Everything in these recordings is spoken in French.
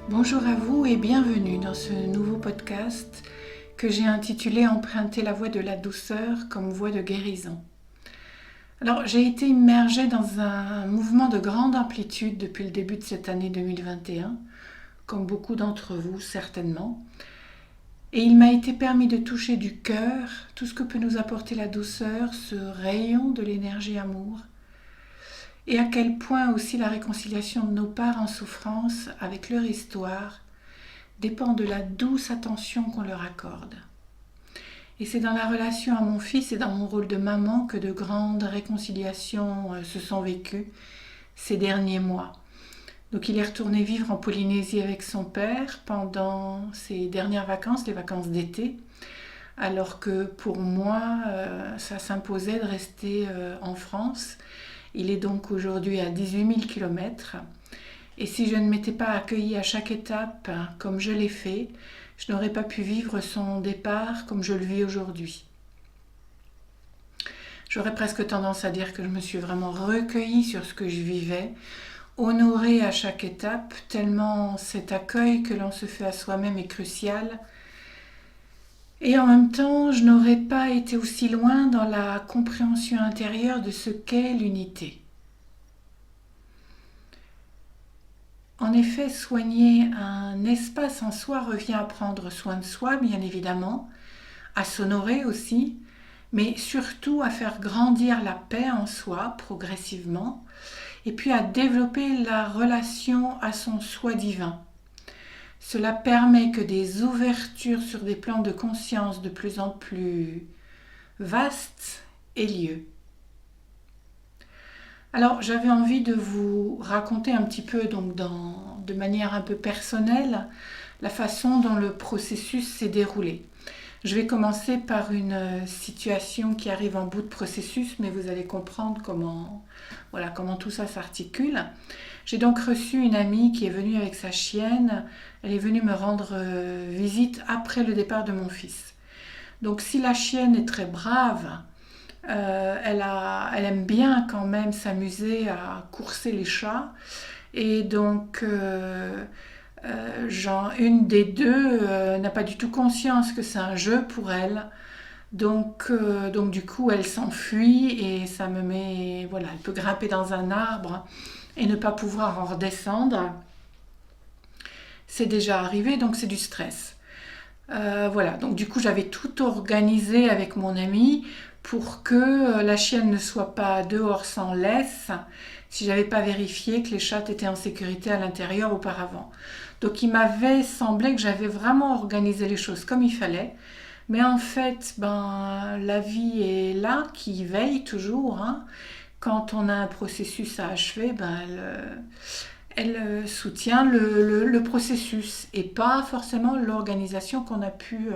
Bonjour à vous et bienvenue dans ce nouveau podcast que j'ai intitulé « Emprunter la voie de la douceur comme voie de guérison ». Alors, j'ai été immergée dans un mouvement de grande amplitude depuis le début de cette année 2021, comme beaucoup d'entre vous certainement. Et il m'a été permis de toucher du cœur tout ce que peut nous apporter la douceur, ce rayon de l'énergie amour, et à quel point aussi la réconciliation de nos parts en souffrance avec leur histoire dépend de la douce attention qu'on leur accorde. Et c'est dans la relation à mon fils et dans mon rôle de maman que de grandes réconciliations se sont vécues ces derniers mois. Donc il est retourné vivre en Polynésie avec son père pendant ses dernières vacances, les vacances d'été, alors que pour moi, ça s'imposait de rester en France. Il est donc aujourd'hui à 18 000 km. Et si je ne m'étais pas accueillie à chaque étape comme je l'ai fait, je n'aurais pas pu vivre son départ comme je le vis aujourd'hui. J'aurais presque tendance à dire que je me suis vraiment recueillie sur ce que je vivais, honorée à chaque étape, tellement cet accueil que l'on se fait à soi-même est crucial. Et en même temps, je n'aurais pas été aussi loin dans la compréhension intérieure de ce qu'est l'unité. En effet, soigner un espace en soi revient à prendre soin de soi, bien évidemment, à s'honorer aussi, mais surtout à faire grandir la paix en soi progressivement, et puis à développer la relation à son soi divin. Cela permet que des ouvertures sur des plans de conscience de plus en plus vastes aient lieu. Alors, j'avais envie de vous raconter un petit peu, donc de manière un peu personnelle, la façon dont le processus s'est déroulé. Je vais commencer par une situation qui arrive en bout de processus, mais vous allez comprendre comment tout ça s'articule. J'ai donc reçu une amie qui est venue avec sa chienne. Elle est venue me rendre visite après le départ de mon fils. Donc, si la chienne est très brave, elle aime bien quand même s'amuser à courser les chats. Et donc, une des deux n'a pas du tout conscience que c'est un jeu pour elle. Donc du coup, elle s'enfuit et ça me met... Voilà, elle peut grimper dans un arbre et ne pas pouvoir en redescendre. C'est déjà arrivé, donc c'est du stress. Donc du coup, j'avais tout organisé avec mon ami pour que la chienne ne soit pas dehors sans laisse, si j'avais pas vérifié que les chats étaient en sécurité à l'intérieur auparavant. Donc il m'avait semblé que j'avais vraiment organisé les choses comme il fallait, mais en fait, la vie est là, qui veille toujours. Quand on a un processus à achever, elle soutient le processus et pas forcément l'organisation qu'on a pu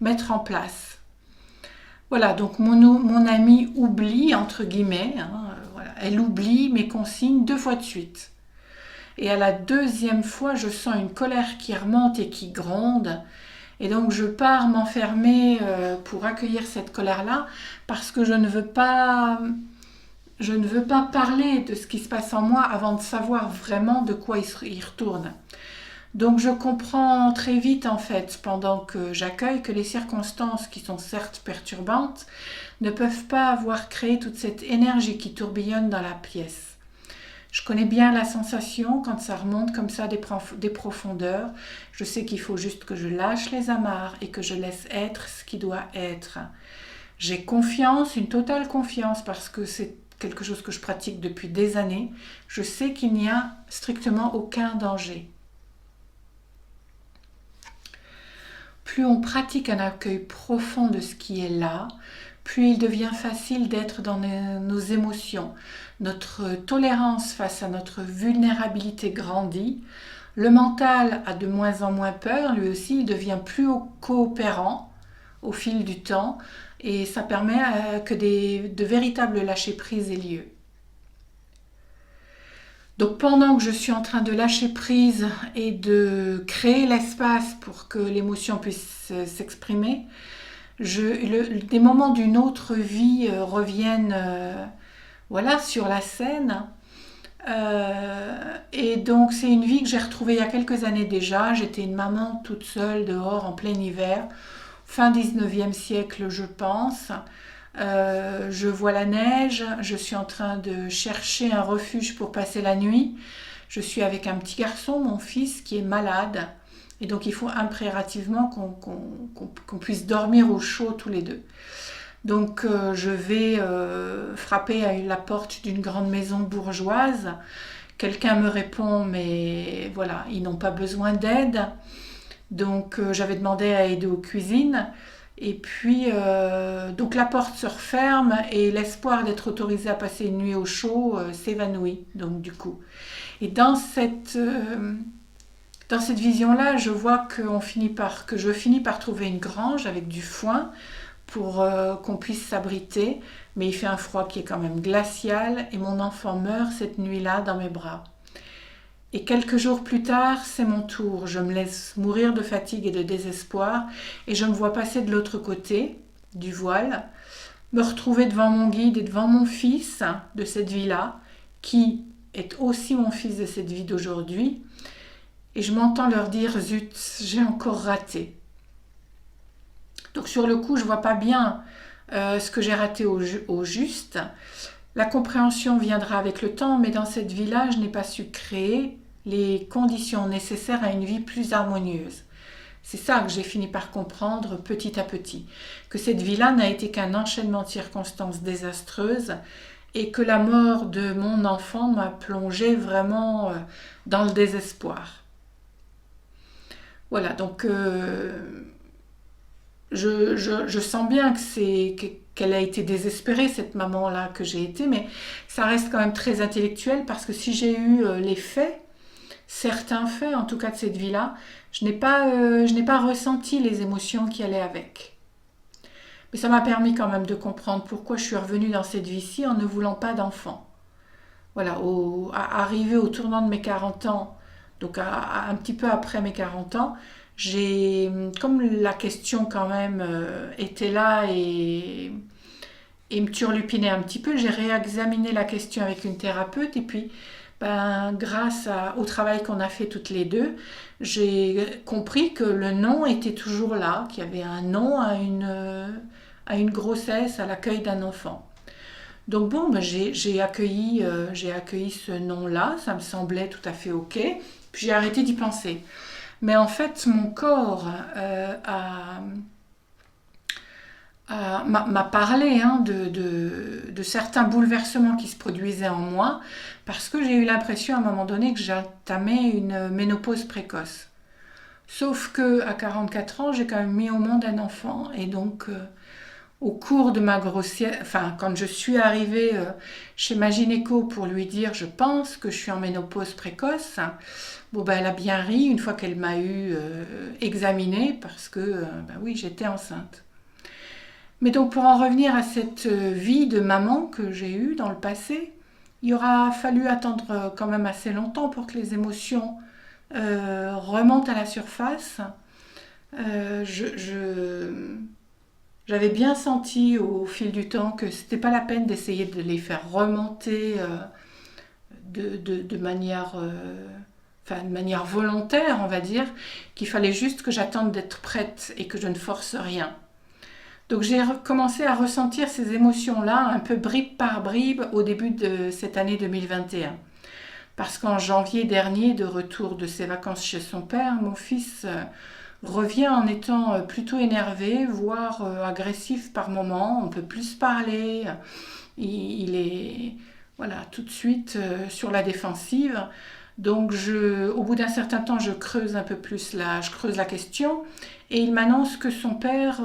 mettre en place. Voilà, donc mon amie oublie, entre guillemets, elle oublie mes consignes 2 fois de suite. Et à la 2e fois, je sens une colère qui remonte et qui gronde. Et donc je pars m'enfermer pour accueillir cette colère-là, parce que je ne veux pas parler de ce qui se passe en moi avant de savoir vraiment de quoi il retourne. Donc je comprends très vite en fait, pendant que j'accueille, que les circonstances qui sont certes perturbantes ne peuvent pas avoir créé toute cette énergie qui tourbillonne dans la pièce. Je connais bien la sensation quand ça remonte comme ça des profondeurs. Je sais qu'il faut juste que je lâche les amarres et que je laisse être ce qui doit être. J'ai confiance, une totale confiance, parce que c'est quelque chose que je pratique depuis des années. Je sais qu'il n'y a strictement aucun danger. Plus on pratique un accueil profond de ce qui est là, plus il devient facile d'être dans nos émotions. Notre tolérance face à notre vulnérabilité grandit. Le mental a de moins en moins peur, lui aussi, il devient plus coopérant au fil du temps, et ça permet que de véritables lâcher-prise aient lieu. Donc pendant que je suis en train de lâcher prise et de créer l'espace pour que l'émotion puisse s'exprimer, des moments d'une autre vie reviennent voilà, sur la scène. Et donc c'est une vie que j'ai retrouvée il y a quelques années déjà. J'étais une maman toute seule dehors en plein hiver, fin 19e siècle je pense. Je vois la neige, je suis en train de chercher un refuge pour passer la nuit. Je suis avec un petit garçon, mon fils, qui est malade. Et donc il faut impérativement qu'on puisse dormir au chaud tous les deux. Donc je vais frapper à la porte d'une grande maison bourgeoise. Quelqu'un me répond, mais voilà, ils n'ont pas besoin d'aide. Donc j'avais demandé à aider aux cuisines. Et puis donc la porte se referme et l'espoir d'être autorisée à passer une nuit au chaud s'évanouit. Donc du coup. Et dans cette vision-là, je vois que je finis par trouver une grange avec du foin pour qu'on puisse s'abriter, mais il fait un froid qui est quand même glacial et mon enfant meurt cette nuit-là dans mes bras. Et quelques jours plus tard, c'est mon tour. Je me laisse mourir de fatigue et de désespoir et je me vois passer de l'autre côté du voile, me retrouver devant mon guide et devant mon fils de cette vie-là, qui est aussi mon fils de cette vie d'aujourd'hui. Et je m'entends leur dire « Zut, j'ai encore raté ». Donc sur le coup, je ne vois pas bien ce que j'ai raté au juste. La compréhension viendra avec le temps, mais dans cette vie-là, je n'ai pas su créer les conditions nécessaires à une vie plus harmonieuse. C'est ça que j'ai fini par comprendre petit à petit, que cette vie-là n'a été qu'un enchaînement de circonstances désastreuses et que la mort de mon enfant m'a plongé vraiment dans le désespoir. Voilà, donc je sens bien qu'elle a été désespérée, cette maman-là que j'ai été, mais ça reste quand même très intellectuel parce que si j'ai eu les faits, certains faits en tout cas de cette vie-là, je n'ai pas ressenti les émotions qui allaient avec. Mais ça m'a permis quand même de comprendre pourquoi je suis revenue dans cette vie-ci en ne voulant pas d'enfant. Voilà, arrivé au tournant de mes 40 ans, donc un petit peu après mes 40 ans, comme la question quand même était là et me turlupinait un petit peu, j'ai réexaminé la question avec une thérapeute et puis grâce au travail qu'on a fait toutes les deux, j'ai compris que le non était toujours là, qu'il y avait un non à une grossesse, à l'accueil d'un enfant. Donc bon, j'ai accueilli ce non-là, ça me semblait tout à fait ok, puis j'ai arrêté d'y penser. Mais en fait, mon corps m'a parlé de certains bouleversements qui se produisaient en moi parce que j'ai eu l'impression à un moment donné que j'entamais une ménopause précoce. Sauf que à 44 ans, j'ai quand même mis au monde un enfant et donc au cours de ma grossesse, enfin quand je suis arrivée chez ma gynéco pour lui dire je pense que je suis en ménopause précoce, elle a bien ri une fois qu'elle m'a eu examinée parce que oui, j'étais enceinte. Mais donc pour en revenir à cette vie de maman que j'ai eue dans le passé, il aura fallu attendre quand même assez longtemps pour que les émotions remontent à la surface. J'avais bien senti au fil du temps que c'était pas la peine d'essayer de les faire remonter de manière volontaire, on va dire, qu'il fallait juste que j'attende d'être prête et que je ne force rien. Donc j'ai commencé à ressentir ces émotions-là un peu bribe par bribe au début de cette année 2021. Parce qu'en janvier dernier, de retour de ses vacances chez son père, mon fils revient en étant plutôt énervé, voire agressif par moments. On ne peut plus se parler. Il est tout de suite sur la défensive. Donc au bout d'un certain temps, je creuse un peu plus la question et il m'annonce que son père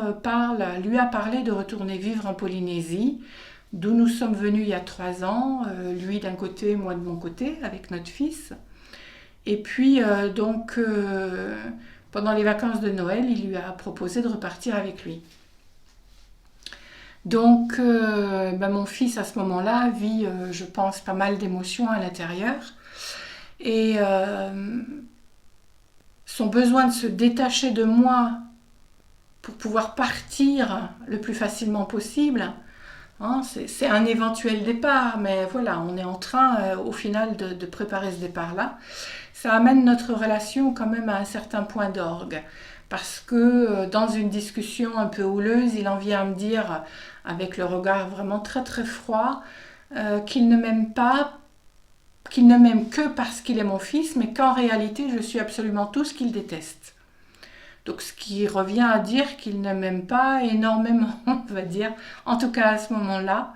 lui a parlé de retourner vivre en Polynésie, d'où nous sommes venus il y a 3 ans, lui d'un côté, moi de mon côté, avec notre fils. Et puis pendant les vacances de Noël, il lui a proposé de repartir avec lui. Donc mon fils à ce moment-là vit, je pense, pas mal d'émotions à l'intérieur. Et son besoin de se détacher de moi pour pouvoir partir le plus facilement possible, hein, c'est un éventuel départ, mais voilà, on est en train au final de préparer ce départ-là. Ça amène notre relation quand même à un certain point d'orgue. Parce que dans une discussion un peu houleuse, il en vient à me dire, avec le regard vraiment très très froid, qu'il ne m'aime pas, qu'il ne m'aime que parce qu'il est mon fils, mais qu'en réalité je suis absolument tout ce qu'il déteste. Donc ce qui revient à dire qu'il ne m'aime pas énormément, on va dire, en tout cas à ce moment-là.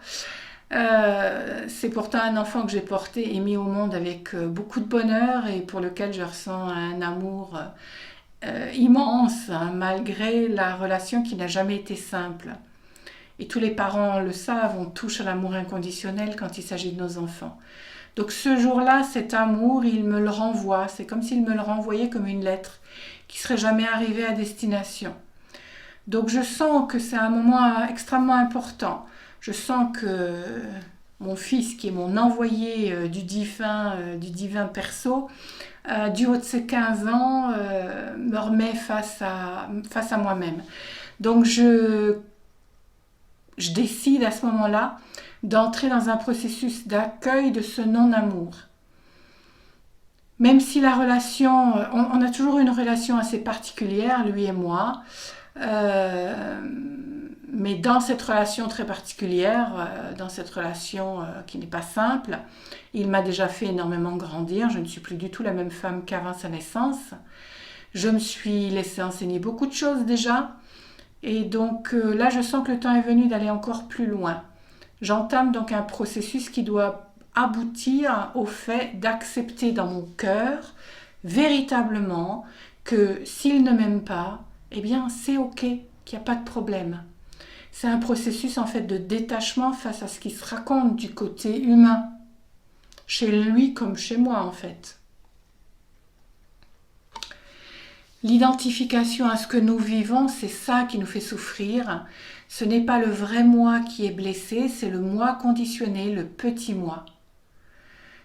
C'est pourtant un enfant que j'ai porté et mis au monde avec beaucoup de bonheur et pour lequel je ressens un amour immense, hein, malgré la relation qui n'a jamais été simple. Et tous les parents le savent, on touche à l'amour inconditionnel quand il s'agit de nos enfants. Donc ce jour-là, cet amour, il me le renvoie. C'est comme s'il me le renvoyait comme une lettre qui serait jamais arrivée à destination. Donc je sens que c'est un moment extrêmement important. Je sens que mon fils, qui est mon envoyé du divin perso, du haut de ses 15 ans, me remet face à moi-même. Donc je décide à ce moment-là d'entrer dans un processus d'accueil de ce non-amour. Même si la relation, on a toujours une relation assez particulière, lui et moi, mais dans cette relation très particulière, dans cette relation qui n'est pas simple, il m'a déjà fait énormément grandir. Je ne suis plus du tout la même femme qu'avant sa naissance. Je me suis laissé enseigner beaucoup de choses déjà. Et donc là, je sens que le temps est venu d'aller encore plus loin. J'entame donc un processus qui doit aboutir au fait d'accepter dans mon cœur véritablement que s'il ne m'aime pas, eh bien c'est ok, qu'il n'y a pas de problème. C'est un processus en fait de détachement face à ce qui se raconte du côté humain, chez lui comme chez moi en fait. L'identification à ce que nous vivons, c'est ça qui nous fait souffrir. Ce n'est pas le vrai moi qui est blessé, c'est le moi conditionné, le petit moi.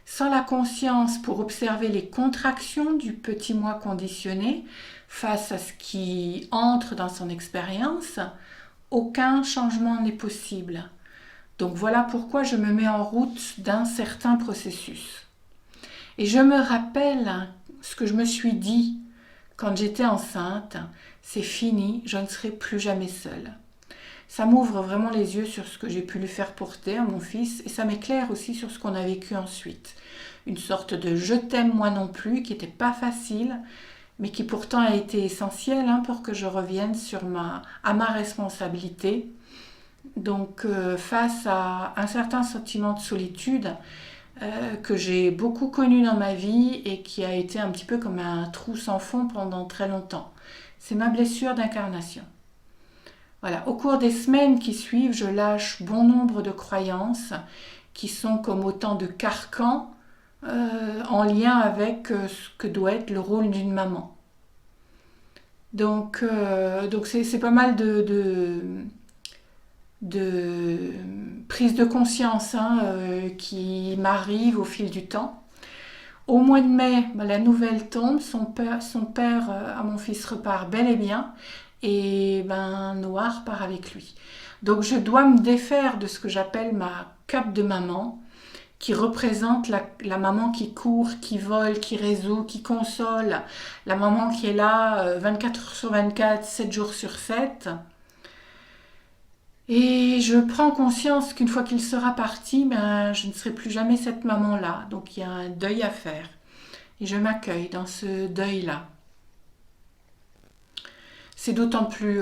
Sans la conscience pour observer les contractions du petit moi conditionné face à ce qui entre dans son expérience, aucun changement n'est possible. Donc voilà pourquoi je me mets en route d'un certain processus. Et je me rappelle ce que je me suis dit quand j'étais enceinte, c'est fini, je ne serai plus jamais seule. Ça m'ouvre vraiment les yeux sur ce que j'ai pu lui faire porter à mon fils et ça m'éclaire aussi sur ce qu'on a vécu ensuite. Une sorte de je t'aime moi non plus qui n'était pas facile, mais qui pourtant a été essentiel pour que je revienne à ma responsabilité. Donc face à un certain sentiment de solitude que j'ai beaucoup connu dans ma vie et qui a été un petit peu comme un trou sans fond pendant très longtemps. C'est ma blessure d'incarnation. Voilà, au cours des semaines qui suivent, je lâche bon nombre de croyances qui sont comme autant de carcans en lien avec ce que doit être le rôle d'une maman. Donc c'est pas mal de prise de conscience qui m'arrive au fil du temps. Au mois de mai, la nouvelle tombe, son père à mon fils repart bel et bien, et Noah part avec lui. Donc je dois me défaire de ce que j'appelle ma cape de maman, qui représente la maman qui court, qui vole, qui résout, qui console, la maman qui est là 24 heures sur 24, 7 jours sur 7. Et je prends conscience qu'une fois qu'il sera parti, je ne serai plus jamais cette maman-là. Donc il y a un deuil à faire. Et je m'accueille dans ce deuil-là. C'est d'autant plus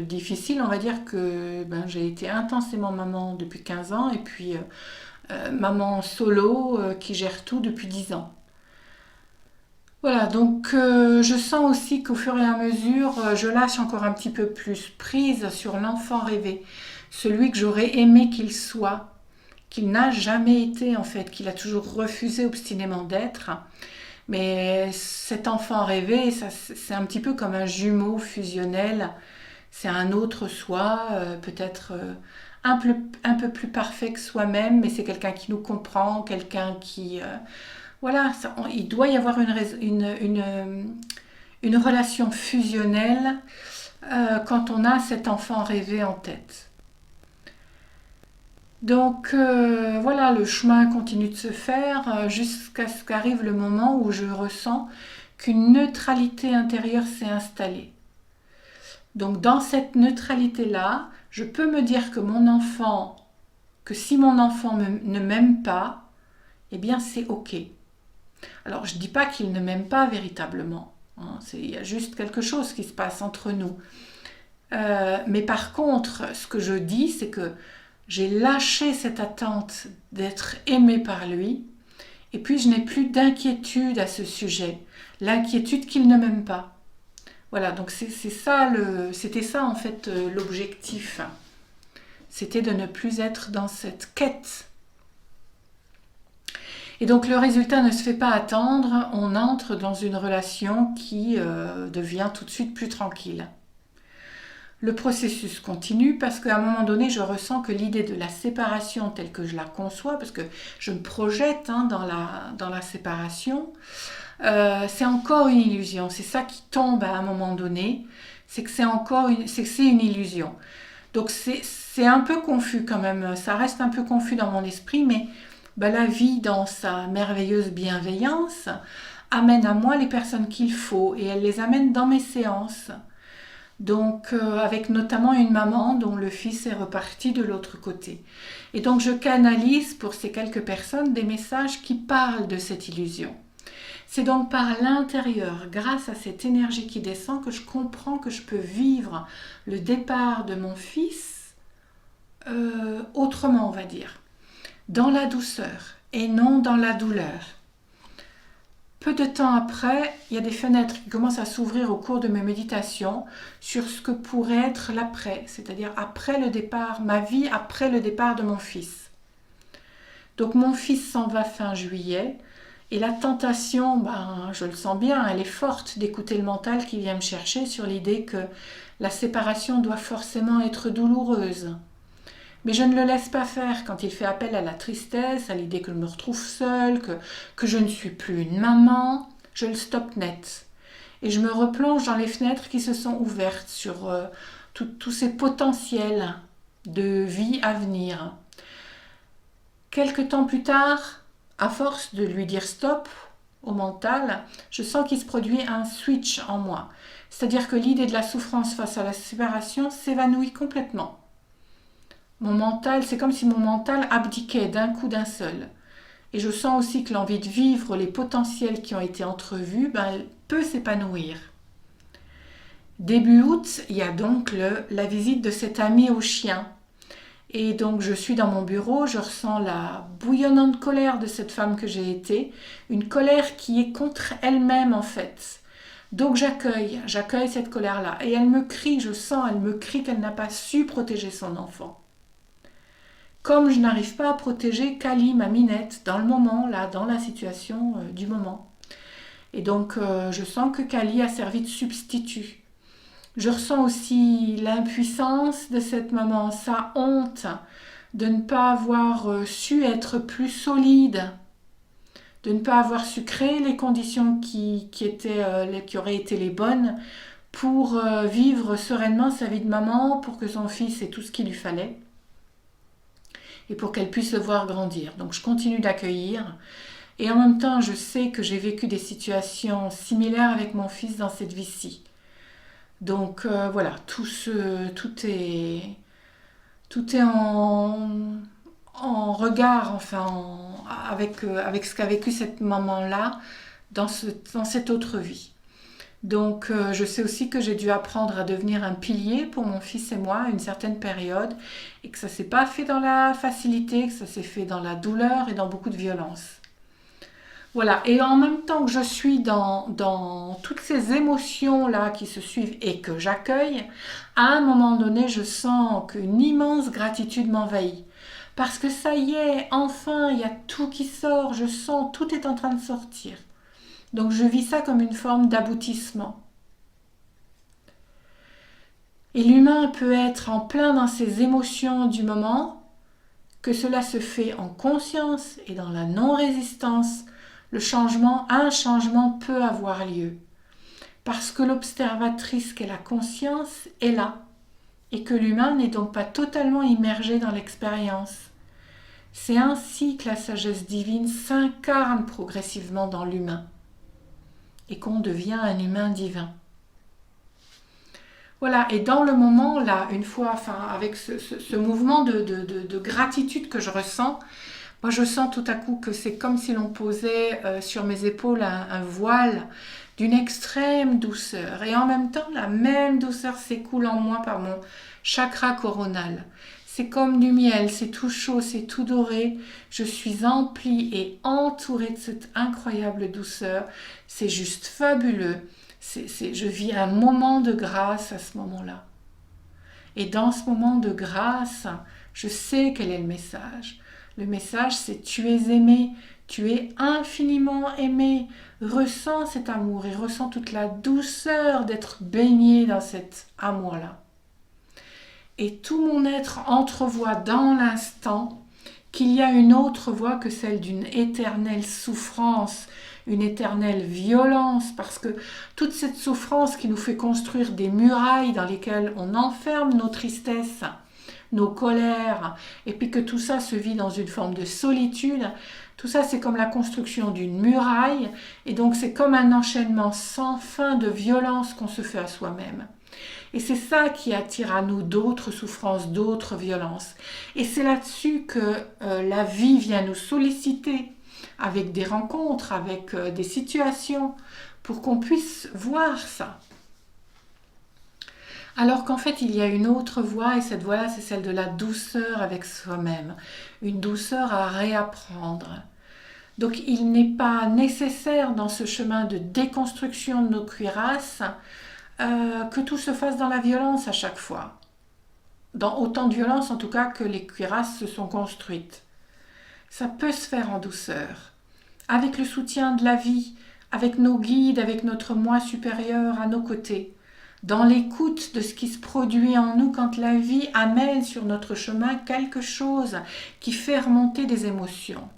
difficile, on va dire, que j'ai été intensément maman depuis 15 ans et puis maman solo qui gère tout depuis 10 ans. Voilà, donc je sens aussi qu'au fur et à mesure, je lâche encore un petit peu plus prise sur l'enfant rêvé, celui que j'aurais aimé qu'il soit, qu'il n'a jamais été en fait, qu'il a toujours refusé obstinément d'être. Mais cet enfant rêvé, c'est un petit peu comme un jumeau fusionnel, c'est un autre soi, peut-être un peu plus parfait que soi-même, mais c'est quelqu'un qui nous comprend, quelqu'un qui Voilà, il doit y avoir une relation fusionnelle quand on a cet enfant rêvé en tête. Donc voilà, le chemin continue de se faire jusqu'à ce qu'arrive le moment où je ressens qu'une neutralité intérieure s'est installée. Donc dans cette neutralité-là, je peux me dire que si mon enfant ne m'aime pas, eh bien c'est ok. Alors je ne dis pas qu'il ne m'aime pas véritablement, hein, il y a juste quelque chose qui se passe entre nous. Mais par contre, ce que je dis, c'est que j'ai lâché cette attente d'être aimée par lui, et puis je n'ai plus d'inquiétude à ce sujet, l'inquiétude qu'il ne m'aime pas. Voilà, donc c'était ça en fait l'objectif. C'était de ne plus être dans cette quête. Et donc le résultat ne se fait pas attendre, on entre dans une relation qui devient tout de suite plus tranquille. Le processus continue parce qu'à un moment donné, je ressens que l'idée de la séparation telle que je la conçois, parce que je me projette dans la séparation, c'est encore une illusion. C'est ça qui tombe à un moment donné, c'est que c'est une illusion. Donc c'est un peu confus quand même, ça reste un peu confus dans mon esprit, mais la vie dans sa merveilleuse bienveillance amène à moi les personnes qu'il faut et elle les amène dans mes séances. Donc avec notamment une maman dont le fils est reparti de l'autre côté. Et donc je canalise pour ces quelques personnes des messages qui parlent de cette illusion. C'est donc par l'intérieur, grâce à cette énergie qui descend, que je comprends que je peux vivre le départ de mon fils autrement, on va dire, dans la douceur et non dans la douleur. Peu de temps après, il y a des fenêtres qui commencent à s'ouvrir au cours de mes méditations sur ce que pourrait être l'après, c'est-à-dire après le départ, ma vie après le départ de mon fils. Donc mon fils s'en va fin juillet et la tentation, je le sens bien, elle est forte d'écouter le mental qui vient me chercher sur l'idée que la séparation doit forcément être douloureuse. Mais je ne le laisse pas faire quand il fait appel à la tristesse, à l'idée que je me retrouve seule, que je ne suis plus une maman. Je le stoppe net. Et je me replonge dans les fenêtres qui se sont ouvertes sur tous ces potentiels de vie à venir. Quelque temps plus tard, à force de lui dire stop au mental, je sens qu'il se produit un switch en moi. C'est-à-dire que l'idée de la souffrance face à la séparation s'évanouit complètement. Mon mental, c'est comme si mon mental abdiquait d'un coup d'un seul. Et je sens aussi que l'envie de vivre les potentiels qui ont été entrevus peut s'épanouir. Début août, il y a donc la visite de cet ami au chien. Et donc je suis dans mon bureau, je ressens la bouillonnante colère de cette femme que j'ai été, une colère qui est contre elle-même en fait. Donc j'accueille cette colère-là. Et elle me crie, elle me crie qu'elle n'a pas su protéger son enfant. Comme je n'arrive pas à protéger Kali, ma minette, dans le moment, là, dans la situation du moment. Et donc, je sens que Kali a servi de substitut. Je ressens aussi l'impuissance de cette maman, sa honte de ne pas avoir su être plus solide, de ne pas avoir su créer les conditions qui auraient été les bonnes pour vivre sereinement sa vie de maman, pour que son fils ait tout ce qu'il lui fallait. Et pour qu'elle puisse le voir grandir. Donc je continue d'accueillir. Et en même temps, je sais que j'ai vécu des situations similaires avec mon fils dans cette vie-ci. Donc voilà, tout est en regard, enfin, avec ce qu'a vécu cette maman-là dans cette autre vie. Donc je sais aussi que j'ai dû apprendre à devenir un pilier pour mon fils et moi à une certaine période et que ça ne s'est pas fait dans la facilité, que ça s'est fait dans la douleur et dans beaucoup de violence. Voilà, et en même temps que je suis dans toutes ces émotions-là qui se suivent et que j'accueille, à un moment donné, je sens qu'une immense gratitude m'envahit. Parce que ça y est, enfin, il y a tout qui sort, je sens, tout est en train de sortir. Donc je vis ça comme une forme d'aboutissement. Et l'humain peut être en plein dans ses émotions du moment, que cela se fait en conscience et dans la non-résistance un changement peut avoir lieu. Parce que l'observatrice qu'est la conscience est là et que l'humain n'est donc pas totalement immergé dans l'expérience. C'est ainsi que la sagesse divine s'incarne progressivement dans l'humain et qu'on devient un humain divin. Voilà, et dans le moment là, une fois, avec ce mouvement de gratitude que je ressens, moi je sens tout à coup que c'est comme si l'on posait sur mes épaules un voile d'une extrême douceur. Et en même temps, la même douceur s'écoule en moi par mon chakra coronal. C'est comme du miel, c'est tout chaud, c'est tout doré. Je suis emplie et entourée de cette incroyable douceur. C'est juste fabuleux. Je vis un moment de grâce à ce moment-là. Et dans ce moment de grâce, je sais quel est le message. Le message, c'est tu es aimé, tu es infiniment aimé. Ressens cet amour et ressens toute la douceur d'être baigné dans cet amour-là. Et tout mon être entrevoit dans l'instant qu'il y a une autre voie que celle d'une éternelle souffrance, une éternelle violence, parce que toute cette souffrance qui nous fait construire des murailles dans lesquelles on enferme nos tristesses, nos colères, et puis que tout ça se vit dans une forme de solitude, tout ça c'est comme la construction d'une muraille, et donc c'est comme un enchaînement sans fin de violence qu'on se fait à soi-même. Et c'est ça qui attire à nous d'autres souffrances, d'autres violences. Et c'est là-dessus que la vie vient nous solliciter avec des rencontres, avec des situations, pour qu'on puisse voir ça. Alors qu'en fait, il y a une autre voie, et cette voie-là, c'est celle de la douceur avec soi-même. Une douceur à réapprendre. Donc, il n'est pas nécessaire dans ce chemin de déconstruction de nos cuirasses que tout se fasse dans la violence à chaque fois. Dans autant de violence, en tout cas, que les cuirasses se sont construites. Ça peut se faire en douceur, avec le soutien de la vie, avec nos guides, avec notre moi supérieur à nos côtés, dans l'écoute de ce qui se produit en nous quand la vie amène sur notre chemin quelque chose qui fait remonter des émotions.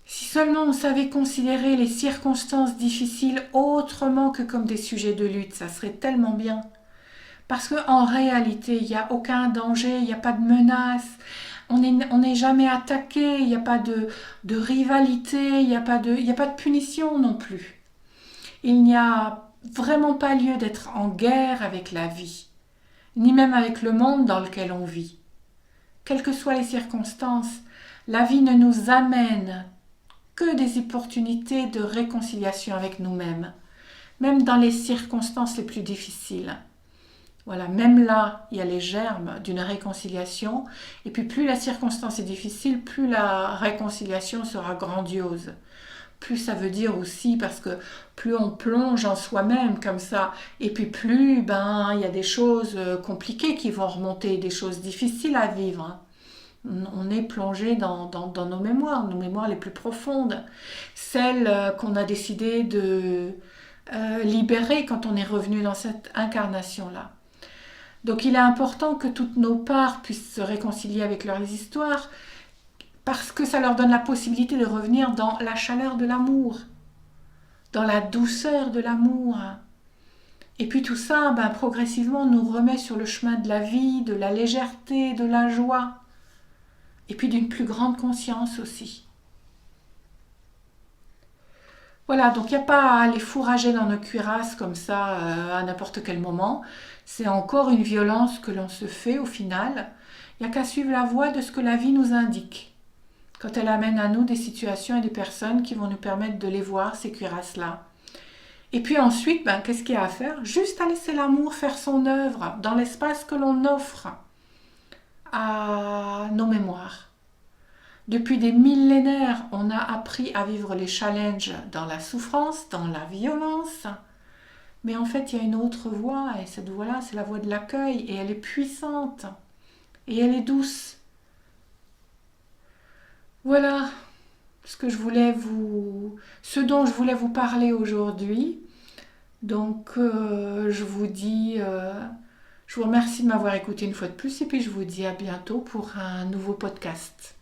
Si seulement on savait considérer les circonstances difficiles autrement que comme des sujets de lutte, ça serait tellement bien. Parce qu'en réalité, il n'y a aucun danger, il n'y a pas de menace, on n'est jamais attaqué, il n'y a pas de rivalité, il n'y a pas de punition non plus. Il n'y a vraiment pas lieu d'être en guerre avec la vie, ni même avec le monde dans lequel on vit. Quelles que soient les circonstances, la vie ne nous amène que des opportunités de réconciliation avec nous-mêmes, même dans les circonstances les plus difficiles. Voilà, même là, il y a les germes d'une réconciliation, et puis plus la circonstance est difficile, plus la réconciliation sera grandiose. Plus ça veut dire aussi, parce que plus on plonge en soi-même comme ça, et puis plus il y a des choses compliquées qui vont remonter, des choses difficiles à vivre. On est plongé dans nos mémoires les plus profondes, celles qu'on a décidé de libérer quand on est revenu dans cette incarnation-là. Donc il est important que toutes nos parts puissent se réconcilier avec leurs histoires, parce que ça leur donne la possibilité de revenir dans la chaleur de l'amour, dans la douceur de l'amour. Et puis tout ça, progressivement, nous remet sur le chemin de la vie, de la légèreté, de la joie, et puis d'une plus grande conscience aussi. Voilà, donc il n'y a pas à aller fourrager dans nos cuirasses comme ça à n'importe quel moment. C'est encore une violence que l'on se fait au final. Il n'y a qu'à suivre la voie de ce que la vie nous indique. Quand elle amène à nous des situations et des personnes qui vont nous permettre de les voir, ces cuirasses-là. Et puis ensuite, qu'est-ce qu'il y a à faire? Juste à laisser l'amour faire son œuvre dans l'espace que l'on offre à nos mémoires. Depuis des millénaires, on a appris à vivre les challenges dans la souffrance, dans la violence. Mais en fait, il y a une autre voie, et cette voie-là, c'est la voie de l'accueil, et elle est puissante, et elle est douce. Voilà ce dont je voulais vous parler aujourd'hui. Donc, je vous remercie de m'avoir écouté une fois de plus, et puis je vous dis à bientôt pour un nouveau podcast.